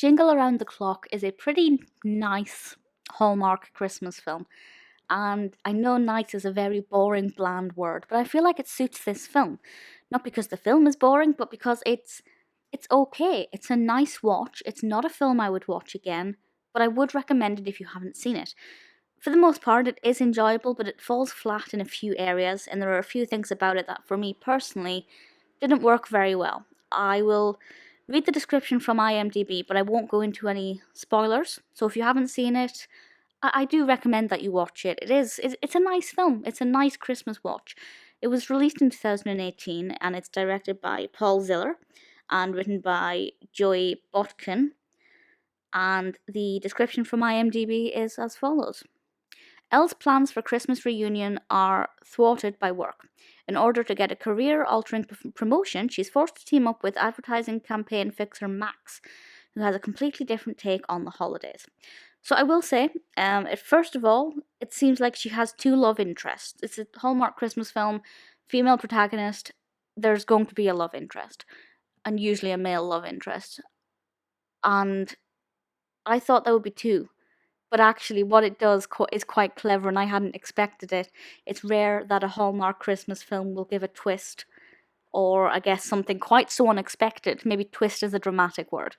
Jingle Around the Clock is a pretty nice Hallmark Christmas film. And I know nice is a very boring, bland word, but I feel like it suits this film. Not because the film is boring, but because it's okay. It's a nice watch. It's not a film I would watch again, but I would recommend it if you haven't seen it. For the most part, it is enjoyable, but it falls flat in a few areas, and there are a few things about it that, for me personally, didn't work very well. I will read the description from IMDb, but I won't go into any spoilers. So if you haven't seen it, I do recommend that you watch it. It's a nice film. It's a nice Christmas watch. It was released in 2018, and it's directed by Paul Ziller and written by Joie Botkin. And the description from IMDb is as follows. Elle's plans for Christmas reunion are thwarted by work. In order to get a career-altering promotion, she's forced to team up with advertising campaign fixer Max, who has a completely different take on the holidays. So I will say, first of all, it seems like she has two love interests. It's a Hallmark Christmas film, female protagonist, there's going to be a love interest, and usually a male love interest. And I thought there would be two. But actually, what it does is quite clever, and I hadn't expected it. It's rare that a Hallmark Christmas film will give a twist, or I guess something quite so unexpected. Maybe twist is a dramatic word.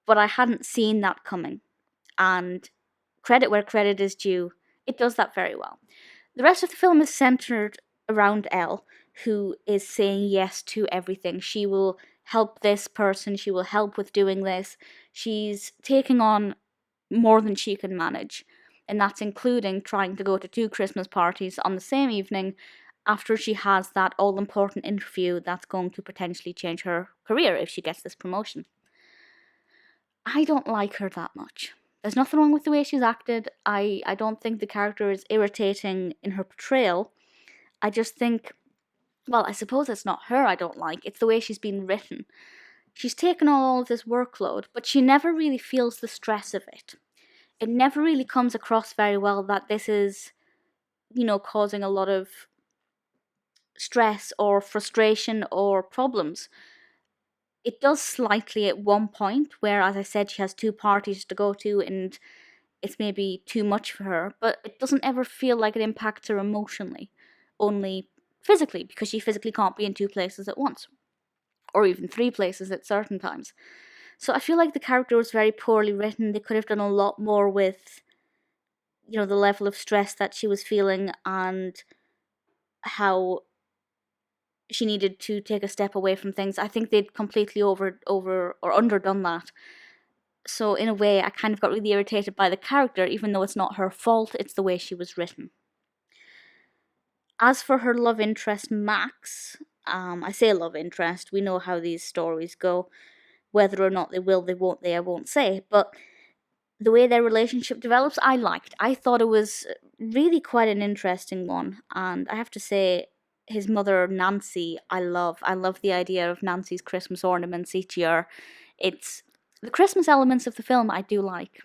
But I hadn't seen that coming. And credit where credit is due, it does that very well. The rest of the film is centered around Elle, who is saying yes to everything. She will help this person, she will help with doing this. She's taking on more than she can manage, and that's including trying to go to 2 Christmas parties on the same evening after she has that all-important interview that's going to potentially change her career if she gets this promotion. I don't like her that much. There's nothing wrong with the way she's acted. I don't think the character is irritating in her portrayal. I just think, well, I suppose it's not her I don't like, it's the way she's been written. She's taken on all of this workload, but she never really feels the stress of it. It never really comes across very well that this is, causing a lot of stress or frustration or problems. It does slightly at one point, where, as I said, she has 2 parties to go to and it's maybe too much for her, but it doesn't ever feel like it impacts her emotionally, only physically, because she physically can't be in 2 places at once, or even 3 places at certain times. So I feel like the character was very poorly written. They could have done a lot more with, the level of stress that she was feeling and how she needed to take a step away from things. I think they'd completely over or underdone that. So in a way, I kind of got really irritated by the character, even though it's not her fault, it's the way she was written. As for her love interest, Max, I say love interest, we know how these stories go. Whether or not they will, they won't, I won't say. But the way their relationship develops, I liked. I thought it was really quite an interesting one. And I have to say, his mother, Nancy, I love. I love the idea of Nancy's Christmas ornaments each year. It's the Christmas elements of the film I do like.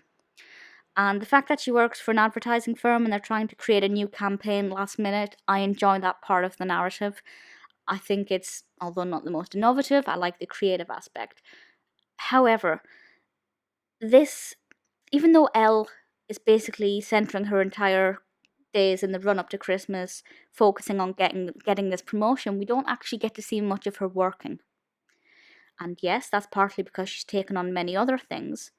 And the fact that she works for an advertising firm and they're trying to create a new campaign last minute, I enjoy that part of the narrative. I think it's, although not the most innovative, I like the creative aspect. However, this, even though Elle is basically centering her entire days in the run-up to Christmas, focusing on getting this promotion, we don't actually get to see much of her working. And yes, that's partly because she's taken on many other things,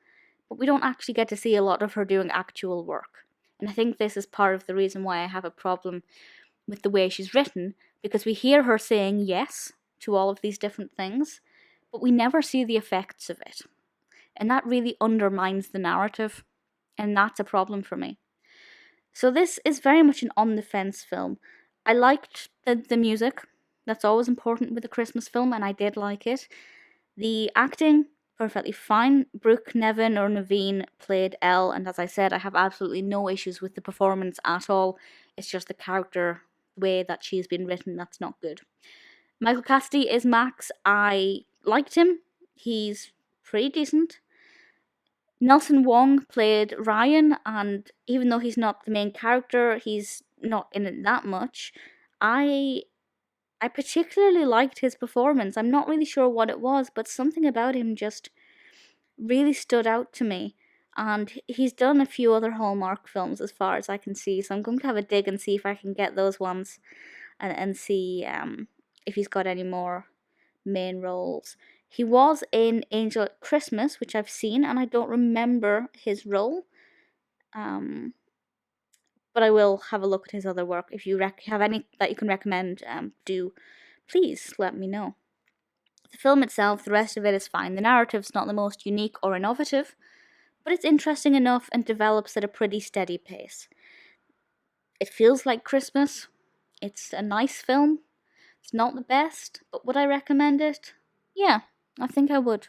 but we don't actually get to see a lot of her doing actual work. And I think this is part of the reason why I have a problem with the way she's written, because we hear her saying yes to all of these different things, but we never see the effects of it. And that really undermines the narrative, and that's a problem for me. So this is very much an on-the-fence film. I liked the music. That's always important with a Christmas film, and I did like it. The acting, perfectly fine. Brooke Nevin played Elle, and as I said, I have absolutely no issues with the performance at all. It's just the character way that she's been written that's not good. Michael Cassidy is Max. I liked him. He's pretty decent. Nelson Wong played Ryan, and even though he's not the main character, he's not in it that much. I particularly liked his performance. I'm not really sure what it was, but something about him just really stood out to me. And he's done a few other Hallmark films as far as I can see, so I'm going to have a dig and see if I can get those ones and see if he's got any more main roles. He was in Angel at Christmas, which I've seen, and I don't remember his role. But I will have a look at his other work. If you have any that you can recommend, do please let me know. The film itself, the rest of it is fine. The narrative's not the most unique or innovative, but it's interesting enough and develops at a pretty steady pace. It feels like Christmas. It's a nice film. It's not the best, but would I recommend it? Yeah, I think I would.